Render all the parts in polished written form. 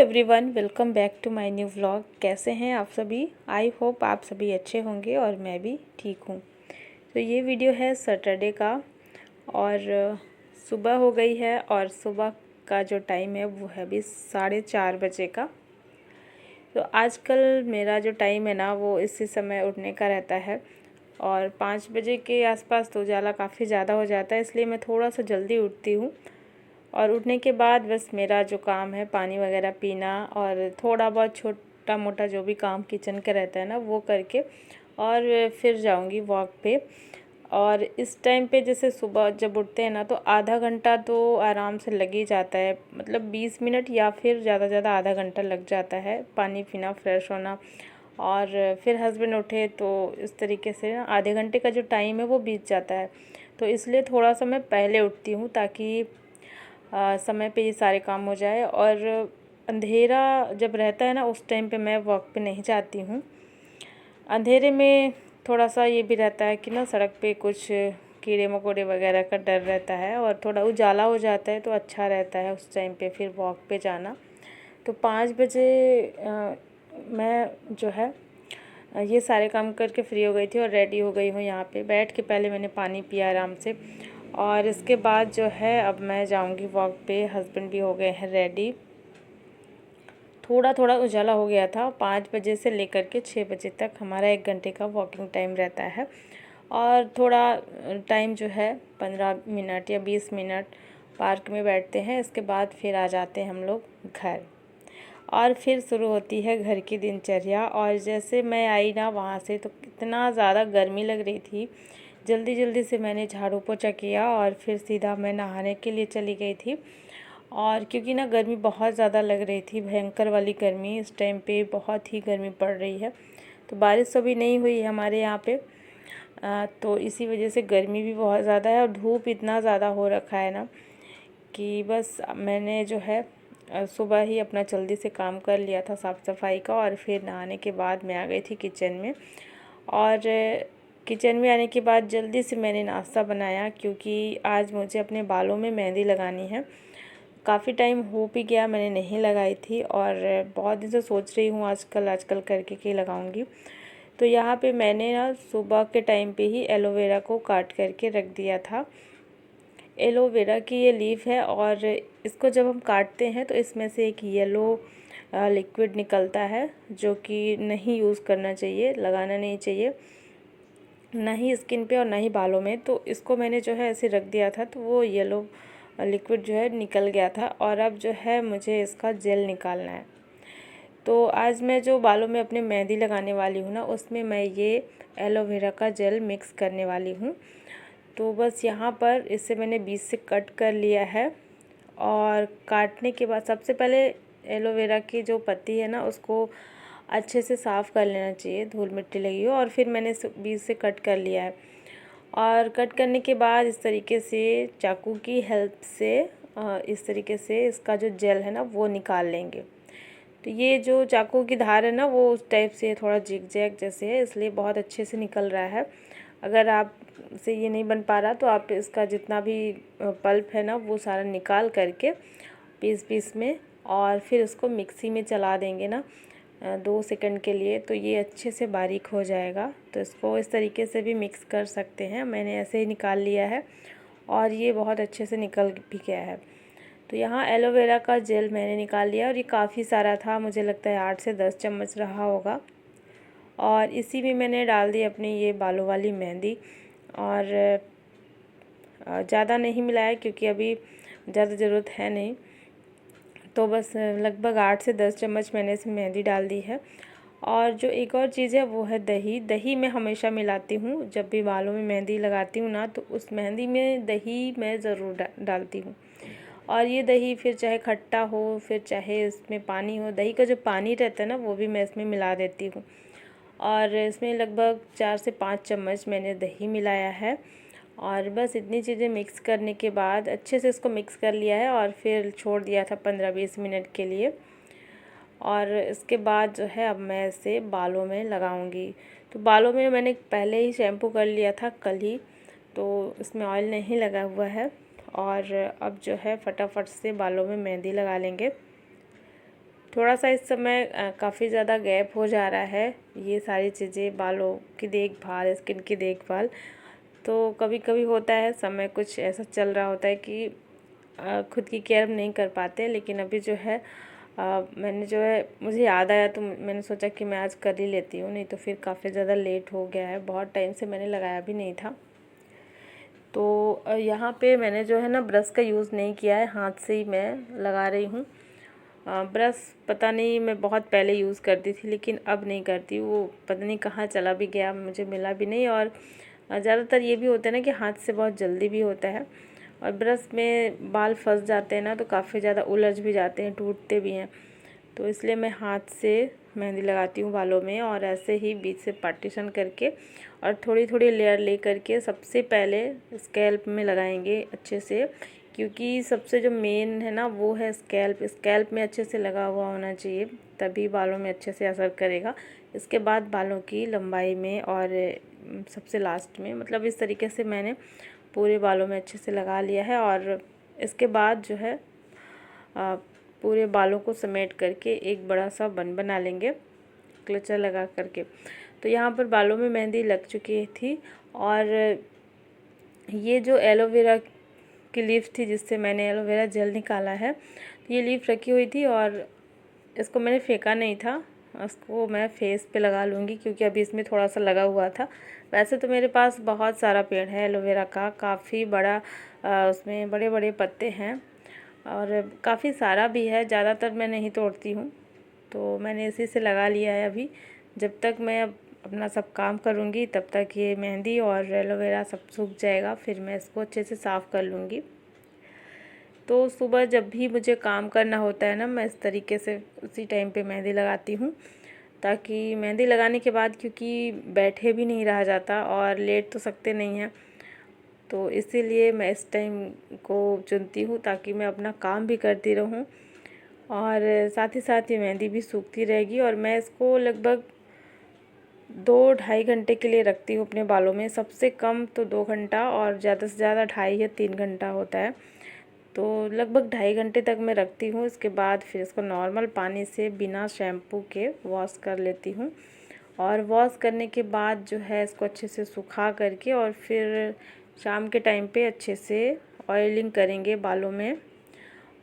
Everyone, welcome back to my new vlog. कैसे हैं आप सभी? आई होप आप सभी अच्छे होंगे और मैं भी ठीक हूँ। तो ये वीडियो है सैटरडे का और सुबह हो गई है और सुबह का जो टाइम है वो है अभी 4:30 बजे का। तो आजकल मेरा जो टाइम है ना वो इसी समय उठने का रहता है और 5 बजे के आसपास तो उजाला काफ़ी ज़्यादा हो जाता है, इसलिए मैं थोड़ा सा जल्दी उठती हूँ। और उठने के बाद बस मेरा जो काम है पानी वगैरह पीना और थोड़ा बहुत छोटा मोटा जो भी काम किचन का रहता है ना वो करके और फिर जाऊंगी वॉक पे। और इस टाइम पे जैसे सुबह जब उठते हैं ना तो आधा घंटा तो आराम से लग ही जाता है, मतलब 20 मिनट या फिर ज़्यादा ज़्यादा आधा घंटा लग जाता है पानी पीना, फ्रेश होना। और फिर हस्बैंड उठे तो इस तरीके से ना आधे घंटे का जो टाइम है वो बीत जाता है। तो इसलिए थोड़ा सा मैं पहले उठती हूँ ताकि समय पे ये सारे काम हो जाए। और अंधेरा जब रहता है ना उस टाइम पे मैं वॉक पे नहीं जाती हूँ। अंधेरे में थोड़ा सा ये भी रहता है कि ना सड़क पे कुछ कीड़े मकोड़े वगैरह का डर रहता है और थोड़ा उजाला हो जाता है तो अच्छा रहता है उस टाइम पे फिर वॉक पे जाना। तो 5 बजे मैं जो है ये सारे काम करके फ्री हो गई थी और रेडी हो गई हूँ। यहाँ पे बैठ के पहले मैंने पानी पिया आराम से और इसके बाद जो है अब मैं जाऊँगी वॉक पे। हस्बैंड भी हो गए हैं रेडी। थोड़ा थोड़ा उजाला हो गया था। 5 बजे से लेकर के 6 बजे तक हमारा 1 घंटे का वॉकिंग टाइम रहता है और थोड़ा टाइम जो है 15 मिनट या 20 मिनट पार्क में बैठते हैं। इसके बाद फिर आ जाते हैं हम लोग घर और फिर शुरू होती है घर की दिनचर्या। और जैसे मैं आई ना वहाँ से तो इतना ज़्यादा गर्मी लग रही थी, जल्दी जल्दी से मैंने झाड़ू पोछा किया और फिर सीधा मैं नहाने के लिए चली गई थी। और क्योंकि ना गर्मी बहुत ज़्यादा लग रही थी, भयंकर वाली गर्मी, इस टाइम पे बहुत ही गर्मी पड़ रही है। तो बारिश अभी नहीं हुई है हमारे यहाँ पे, तो इसी वजह से गर्मी भी बहुत ज़्यादा है और धूप इतना ज़्यादा हो रखा है ना कि बस मैंने जो है सुबह ही अपना जल्दी से काम कर लिया था साफ़ सफाई का। और फिर नहाने के बाद मैं आ गई थी किचन में और किचन में आने के बाद जल्दी से मैंने नाश्ता बनाया क्योंकि आज मुझे अपने बालों में मेहंदी लगानी है। काफ़ी टाइम हो भी गया मैंने नहीं लगाई थी और बहुत दिन से सोच रही हूँ आजकल करके कि लगाऊंगी। तो यहाँ पे मैंने ना सुबह के टाइम पे ही एलोवेरा को काट करके रख दिया था। एलोवेरा की ये लीफ है और इसको जब हम काटते हैं तो इसमें से एक येलो लिक्विड निकलता है जो कि नहीं यूज़ करना चाहिए, लगाना नहीं चाहिए, ना ही स्किन पे और ना ही बालों में। तो इसको मैंने जो है ऐसे रख दिया था तो वो येलो लिक्विड जो है निकल गया था और अब जो है मुझे इसका जेल निकालना है। तो आज मैं जो बालों में अपने मेहंदी लगाने वाली हूँ ना उसमें मैं ये एलोवेरा का जेल मिक्स करने वाली हूँ। तो बस यहाँ पर इसे मैंने बीच से कट कर लिया है और काटने के बाद सबसे पहले एलोवेरा की जो पत्ती है ना उसको अच्छे से साफ़ कर लेना चाहिए, धूल मिट्टी लगी हो, और फिर मैंने बीच से कट कर लिया है। और कट करने के बाद इस तरीके से चाकू की हेल्प से इस तरीके से इसका जो जेल है ना वो निकाल लेंगे। तो ये जो चाकू की धार है ना वो उस टाइप से थोड़ा जिग जैग जैसे है, इसलिए बहुत अच्छे से निकल रहा है। अगर आप से ये नहीं बन पा रहा तो आप इसका जितना भी पल्प है ना वो सारा निकाल करके पीस पीस में और फिर उसको मिक्सी में चला देंगे ना 2 सेकंड के लिए तो ये अच्छे से बारीक हो जाएगा। तो इसको इस तरीके से भी मिक्स कर सकते हैं। मैंने ऐसे ही निकाल लिया है और ये बहुत अच्छे से निकल भी गया है। तो यहाँ एलोवेरा का जेल मैंने निकाल लिया और ये काफ़ी सारा था, मुझे लगता है 8 से 10 चम्मच रहा होगा। और इसी में मैंने डाल दी अपनी ये बालों वाली मेहंदी और ज़्यादा नहीं मिलाया क्योंकि अभी ज़्यादा ज़रूरत है नहीं। तो बस लगभग 8 से 10 चम्मच मैंने इसमें मेहंदी डाल दी है। और जो एक और चीज़ है वो है दही। दही मैं हमेशा मिलाती हूँ, जब भी बालों में मेहंदी लगाती हूँ ना तो उस मेहंदी में दही मैं ज़रूर डालती हूँ। और ये दही फिर चाहे खट्टा हो फिर चाहे इसमें पानी हो, दही का जो पानी रहता है ना वो भी मैं इसमें मिला देती हूँ। और इसमें लगभग 4 से 5 चम्मच मैंने दही मिलाया है। और बस इतनी चीज़ें मिक्स करने के बाद अच्छे से इसको मिक्स कर लिया है और फिर छोड़ दिया था 15-20 मिनट के लिए। और इसके बाद जो है अब मैं इसे बालों में लगाऊंगी। तो बालों में मैंने पहले ही शैम्पू कर लिया था कल ही, तो इसमें ऑयल नहीं लगा हुआ है। और अब जो है फटाफट से बालों में मेहंदी लगा लेंगे। थोड़ा सा इस समय काफ़ी ज़्यादा गैप हो जा रहा है ये सारी चीज़ें, बालों की देखभाल, स्किन की देखभाल। तो कभी कभी होता है समय कुछ ऐसा चल रहा होता है कि खुद की केयर नहीं कर पाते, लेकिन अभी जो है मैंने जो है मुझे याद आया तो मैंने सोचा कि मैं आज कर ही लेती हूँ, नहीं तो फिर काफ़ी ज़्यादा लेट हो गया है। बहुत टाइम से मैंने लगाया भी नहीं था। तो यहाँ पे मैंने जो है ना ब्रश का यूज़ नहीं किया है, हाथ से ही मैं लगा रही हूँ। ब्रश पता नहीं मैं बहुत पहले यूज़ करती थी, लेकिन अब नहीं करती, वो पता नहीं कहाँ चला भी गया, मुझे मिला भी नहीं। और ज़्यादातर ये भी होता है ना कि हाथ से बहुत जल्दी भी होता है, और ब्रश में बाल फंस जाते हैं ना तो काफ़ी ज़्यादा उलझ भी जाते हैं, टूटते भी हैं। तो इसलिए मैं हाथ से मेहंदी लगाती हूँ बालों में, और ऐसे ही बीच से पार्टीशन करके और थोड़ी थोड़ी लेयर ले करके सबसे पहले स्कैल्प में लगाएंगे अच्छे से, क्योंकि सबसे जो मेन है ना वो है स्कैल्प। स्कैल्प में अच्छे से लगा हुआ होना चाहिए, तभी बालों में अच्छे से असर करेगा। इसके बाद बालों की लंबाई में और सबसे लास्ट में, मतलब इस तरीके से मैंने पूरे बालों में अच्छे से लगा लिया है। और इसके बाद जो है पूरे बालों को समेट करके एक बड़ा सा बन बना लेंगे क्लचर लगा करके। तो यहाँ पर बालों में मेहंदी लग चुकी थी, और ये जो एलोवेरा की लीफ थी जिससे मैंने एलोवेरा जेल निकाला है, तो ये लीफ रखी हुई थी और इसको मैंने फेंका नहीं था। इसको मैं फेस पे लगा लूँगी क्योंकि अभी इसमें थोड़ा सा लगा हुआ था। वैसे तो मेरे पास बहुत सारा पेड़ है एलोवेरा का, काफ़ी बड़ा उसमें बड़े बड़े पत्ते हैं और काफ़ी सारा भी है, ज़्यादातर मैं नहीं तोड़ती हूँ। तो मैंने इसी से लगा लिया है अभी। जब तक मैं अपना सब काम करूँगी तब तक ये मेहंदी और एलोवेरा सब सूख जाएगा, फिर मैं इसको अच्छे से साफ़ कर लूँगी। तो सुबह जब भी मुझे काम करना होता है ना, मैं इस तरीके से उसी टाइम पे मेहंदी लगाती हूँ, ताकि मेहंदी लगाने के बाद, क्योंकि बैठे भी नहीं रहा जाता और लेट तो सकते नहीं हैं, तो इसीलिए मैं इस टाइम को चुनती हूँ ताकि मैं अपना काम भी करती रहूँ और साथ ही साथ ये मेहंदी भी सूखती रहेगी। और मैं इसको लगभग 2-2.5 घंटे के लिए रखती हूँ अपने बालों में, सबसे कम तो 2 घंटा और ज़्यादा से ज़्यादा 2.5 या 3 घंटा होता है। तो लगभग 2.5 घंटे तक मैं रखती हूँ। इसके बाद फिर इसको नॉर्मल पानी से बिना शैम्पू के वॉश कर लेती हूँ, और वॉश करने के बाद जो है इसको अच्छे से सुखा करके और फिर शाम के टाइम पे अच्छे से ऑयलिंग करेंगे बालों में,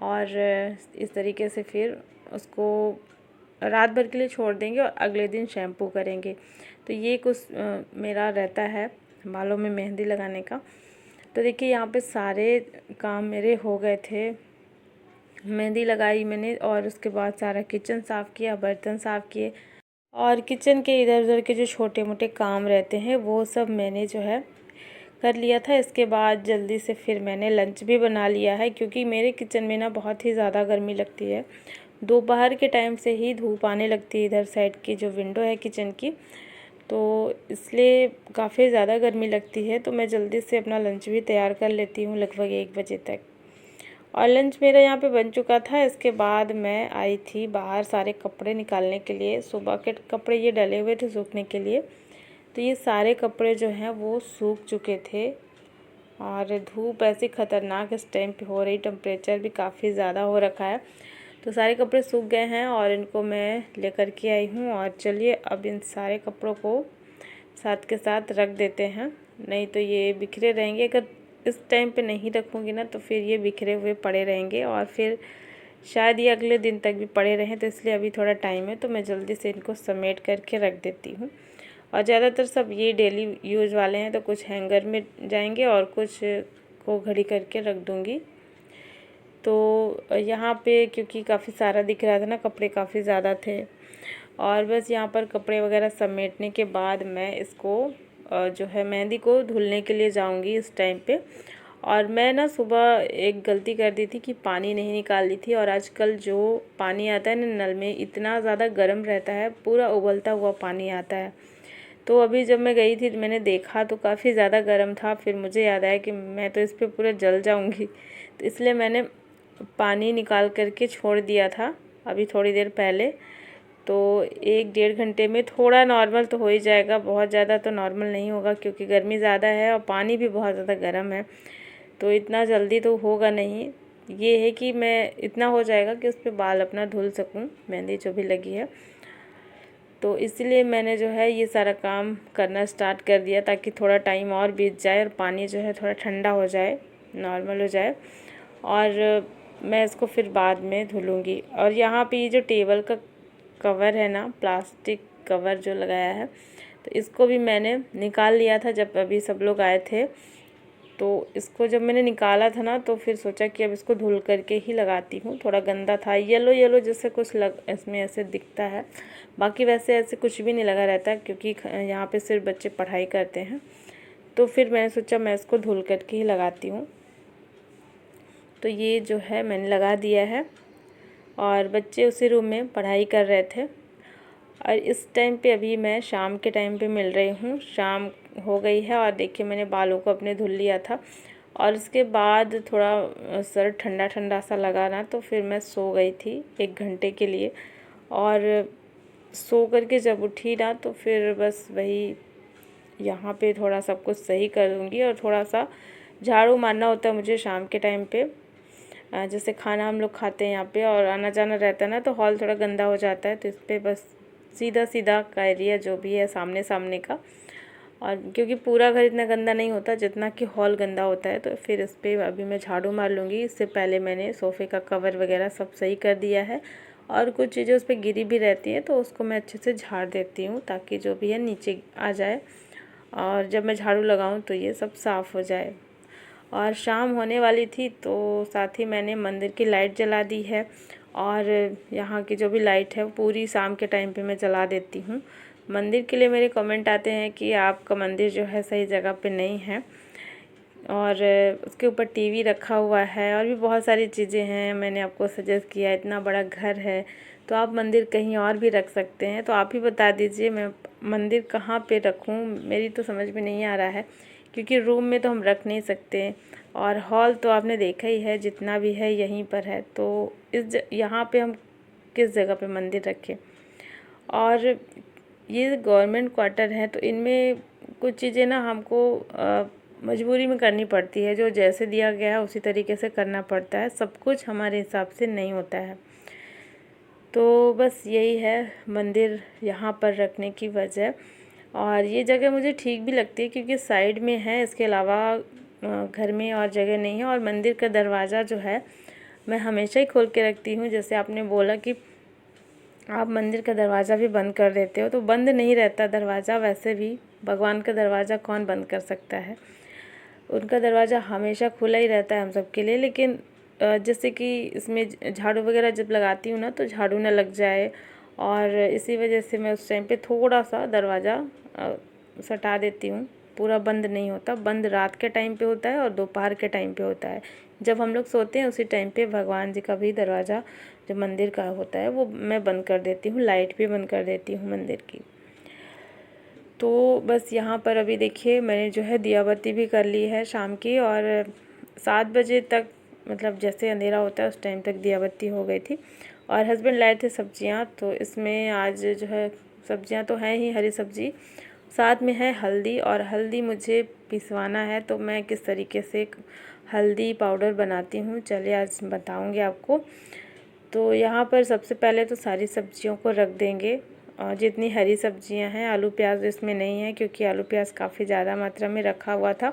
और इस तरीके से फिर उसको रात भर के लिए छोड़ देंगे और अगले दिन शैम्पू करेंगे। तो ये कुछ मेरा रहता है बालों में मेहंदी लगाने का। तो देखिए यहाँ पे सारे काम मेरे हो गए थे, मेहंदी लगाई मैंने और उसके बाद सारा किचन साफ़ किया, बर्तन साफ़ किए, और किचन के इधर उधर के जो छोटे मोटे काम रहते हैं वो सब मैंने जो है कर लिया था। इसके बाद जल्दी से फिर मैंने लंच भी बना लिया है, क्योंकि मेरे किचन में ना बहुत ही ज़्यादा गर्मी लगती है। दोपहर के टाइम से ही धूप आने लगती है इधर साइड की जो विंडो है किचन की, तो इसलिए काफ़ी ज़्यादा गर्मी लगती है। तो मैं जल्दी से अपना लंच भी तैयार कर लेती हूँ लगभग 1 बजे तक, और लंच मेरा यहाँ पे बन चुका था। इसके बाद मैं आई थी बाहर सारे कपड़े निकालने के लिए, सुबह के कपड़े ये डले हुए थे सूखने के लिए। तो ये सारे कपड़े जो हैं वो सूख चुके थे, और धूप ऐसी ख़तरनाक इस टाइम पे हो रही, टेम्परेचर भी काफ़ी ज़्यादा हो रखा है। तो सारे कपड़े सूख गए हैं और इनको मैं लेकर के आई हूँ। और चलिए अब इन सारे कपड़ों को साथ के साथ रख देते हैं, नहीं तो ये बिखरे रहेंगे। अगर इस टाइम पे नहीं रखूँगी ना तो फिर ये बिखरे हुए पड़े रहेंगे और फिर शायद ये अगले दिन तक भी पड़े रहें। तो इसलिए अभी थोड़ा टाइम है तो मैं जल्दी से इनको समेट करके रख देती हूँ। और ज़्यादातर सब ये डेली यूज़ वाले हैं, तो कुछ हैंगर में जाएंगे और कुछ को घड़ी करके रख दूँगी। तो यहाँ पे क्योंकि काफ़ी सारा दिख रहा था ना, कपड़े काफ़ी ज़्यादा थे, और बस यहाँ पर कपड़े वगैरह समेटने के बाद मैं इसको जो है मेहंदी को धुलने के लिए जाऊँगी इस टाइम पे। और मैं ना सुबह एक गलती कर दी थी कि पानी नहीं निकाल दी थी, और आजकल जो पानी आता है ना नल में इतना ज़्यादा गर्म रहता है, पूरा उबलता हुआ पानी आता है। तो अभी जब मैं गई थी मैंने देखा तो काफ़ी ज़्यादा गर्म था। फिर मुझे याद आया कि मैं तो इस पर पूरा जल जाऊँगी, तो इसलिए मैंने पानी निकाल करके छोड़ दिया था अभी थोड़ी देर पहले। तो 1-1.5 घंटे में थोड़ा नॉर्मल तो हो ही जाएगा, बहुत ज़्यादा तो नॉर्मल नहीं होगा क्योंकि गर्मी ज़्यादा है और पानी भी बहुत ज़्यादा गर्म है, तो इतना जल्दी तो होगा नहीं। ये है कि मैं इतना हो जाएगा कि उस पर बाल अपना धुल सकूं, मेहंदी जो भी लगी है। तो इसलिए मैंने जो है ये सारा काम करना स्टार्ट कर दिया, ताकि थोड़ा टाइम और बीत जाए और पानी जो है थोड़ा ठंडा हो जाए, नॉर्मल हो जाए, और मैं इसको फिर बाद में धुलूँगी। और यहाँ पे ये जो टेबल का कवर है ना, प्लास्टिक कवर जो लगाया है, तो इसको भी मैंने निकाल लिया था जब अभी सब लोग आए थे। तो इसको जब मैंने निकाला था ना, तो फिर सोचा कि अब इसको धुल करके ही लगाती हूँ। थोड़ा गंदा था, येलो येलो जैसे कुछ इसमें ऐसे दिखता है। बाकी वैसे ऐसे कुछ भी नहीं लगा रहता, क्योंकि यहाँ पे सिर्फ बच्चे पढ़ाई करते हैं। तो फिर मैंने सोचा मैं इसको धुल करके ही लगाती हूँ। तो ये जो है मैंने लगा दिया है, और बच्चे उसी रूम में पढ़ाई कर रहे थे। और इस टाइम पे अभी मैं शाम के टाइम पे मिल रही हूँ, शाम हो गई है। और देखिए मैंने बालों को अपने धुल लिया था, और उसके बाद थोड़ा सर ठंडा ठंडा सा लगा ना, तो फिर मैं सो गई थी 1 घंटे के लिए। और सो करके जब उठी ना, तो फिर बस वही यहाँ पे थोड़ा सब कुछ सही कर दूँगी। और थोड़ा सा झाड़ू मारना होता है मुझे शाम के टाइम पे, जैसे खाना हम लोग खाते हैं यहाँ पे और आना जाना रहता है ना, तो हॉल थोड़ा गंदा हो जाता है। तो इस पर बस सीधा सीधा का एरिया जो भी है सामने सामने का, और क्योंकि पूरा घर इतना गंदा नहीं होता जितना कि हॉल गंदा होता है, तो फिर इस पर अभी मैं झाड़ू मार लूँगी। इससे पहले मैंने सोफ़े का कवर वगैरह सब सही कर दिया है, और कुछ चीज़ें उस पर गिरी भी रहती हैं, तो उसको मैं अच्छे से झाड़ देती हूँ, ताकि जो भी है नीचे आ जाए, और जब मैं झाड़ू लगाऊँ तो ये सब साफ़ हो जाए। और शाम होने वाली थी, तो साथ ही मैंने मंदिर की लाइट जला दी है। और यहाँ की जो भी लाइट है वो पूरी शाम के टाइम पे मैं जला देती हूँ। मंदिर के लिए मेरे कमेंट आते हैं कि आपका मंदिर जो है सही जगह पे नहीं है, और उसके ऊपर टीवी रखा हुआ है, और भी बहुत सारी चीज़ें हैं। मैंने आपको सजेस्ट किया, इतना बड़ा घर है तो आप मंदिर कहीं और भी रख सकते हैं। तो आप ही बता दीजिए मैं मंदिर कहाँ पे रखूँ, मेरी तो समझ में नहीं आ रहा है, क्योंकि रूम में तो हम रख नहीं सकते, और हॉल तो आपने देखा ही है जितना भी है यहीं पर है। तो यहाँ पे हम किस जगह पे मंदिर रखें। और ये गवर्नमेंट क्वार्टर है, तो इनमें कुछ चीज़ें ना हमको मजबूरी में करनी पड़ती है, जो जैसे दिया गया है उसी तरीके से करना पड़ता है, सब कुछ हमारे हिसाब से नहीं होता है। तो बस यही है मंदिर यहाँ पर रखने की वजह। और ये जगह मुझे ठीक भी लगती है, क्योंकि साइड में है, इसके अलावा घर में और जगह नहीं है। और मंदिर का दरवाज़ा जो है मैं हमेशा ही खोल के रखती हूँ। जैसे आपने बोला कि आप मंदिर का दरवाज़ा भी बंद कर देते हो, तो बंद नहीं रहता दरवाज़ा। वैसे भी भगवान का दरवाज़ा कौन बंद कर सकता है, उनका दरवाज़ा हमेशा खुला ही रहता है हम सब के लिए। लेकिन जैसे कि इसमें झाड़ू वगैरह जब लगाती हूँ ना, तो झाड़ू ना लग जाए, और इसी वजह से मैं उस टाइम पे थोड़ा सा दरवाज़ा सटा देती हूँ। पूरा बंद नहीं होता, बंद रात के टाइम पे होता है और दोपहर के टाइम पे होता है। जब हम लोग सोते हैं उसी टाइम पे भगवान जी का भी दरवाज़ा जो मंदिर का होता है वो मैं बंद कर देती हूँ, लाइट भी बंद कर देती हूँ मंदिर की। तो बस यहाँ पर अभी देखिए मैंने जो है दिया बत्ती भी कर ली है शाम की, और 7 बजे तक, मतलब जैसे अंधेरा होता है उस टाइम तक दिया बत्ती हो गई थी। और हस्बैंड लाए थे सब्जियाँ, तो इसमें आज जो है सब्जियाँ तो हैं ही, हरी सब्जी, साथ में है हल्दी। और हल्दी मुझे पिसवाना है, तो मैं किस तरीके से हल्दी पाउडर बनाती हूँ चलिए आज बताऊँगी आपको। तो यहाँ पर सबसे पहले तो सारी सब्जियों को रख देंगे, और जितनी हरी सब्जियां हैं, आलू प्याज इसमें नहीं है, क्योंकि आलू प्याज काफ़ी ज़्यादा मात्रा में रखा हुआ था,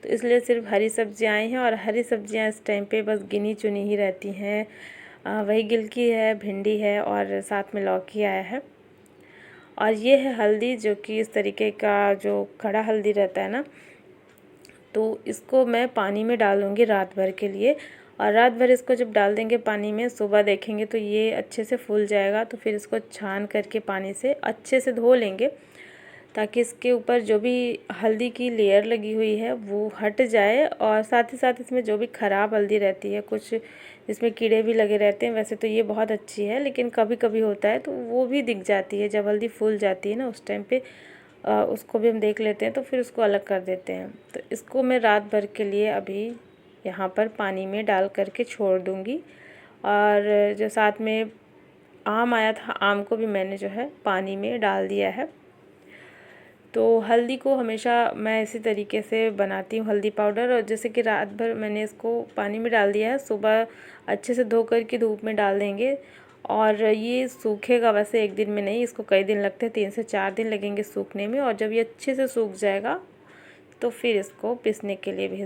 तो इसलिए सिर्फ हरी सब्जियां आई हैं। और हरी सब्जियां इस टाइम पे बस गिनी चुनी ही रहती हैं, वही गिलकी है, भिंडी है, और साथ में लौकी आया है। और ये है हल्दी, जो कि इस तरीके का जो खड़ा हल्दी रहता है ना, तो इसको मैं पानी में डाल दूँगी रात भर के लिए। और रात भर इसको जब डाल देंगे पानी में, सुबह देखेंगे तो ये अच्छे से फूल जाएगा। तो फिर इसको छान करके पानी से अच्छे से धो लेंगे, ताकि इसके ऊपर जो भी हल्दी की लेयर लगी हुई है वो हट जाए। और साथ ही साथ इसमें जो भी ख़राब हल्दी रहती है, कुछ इसमें कीड़े भी लगे रहते हैं। वैसे तो ये बहुत अच्छी है, लेकिन कभी कभी होता है तो वो भी दिख जाती है। जब हल्दी फूल जाती है ना, उस टाइम पे उसको भी हम देख लेते हैं, तो फिर उसको अलग कर देते हैं। तो इसको मैं रात भर के लिए अभी यहाँ पर पानी में डाल करके छोड़ दूँगी। और जो साथ में आम आया था, आम को भी मैंने जो है पानी में डाल दिया है। तो हल्दी को हमेशा मैं इसी तरीके से बनाती हूँ, हल्दी पाउडर। और जैसे कि रात भर मैंने इसको पानी में डाल दिया है, सुबह अच्छे से धो कर के धूप में डाल देंगे और ये सूखेगा। वैसे एक दिन में नहीं, इसको कई दिन लगते हैं, 3 से 4 दिन लगेंगे सूखने में। और जब ये अच्छे से सूख जाएगा तो फिर इसको पीसने के लिए भेज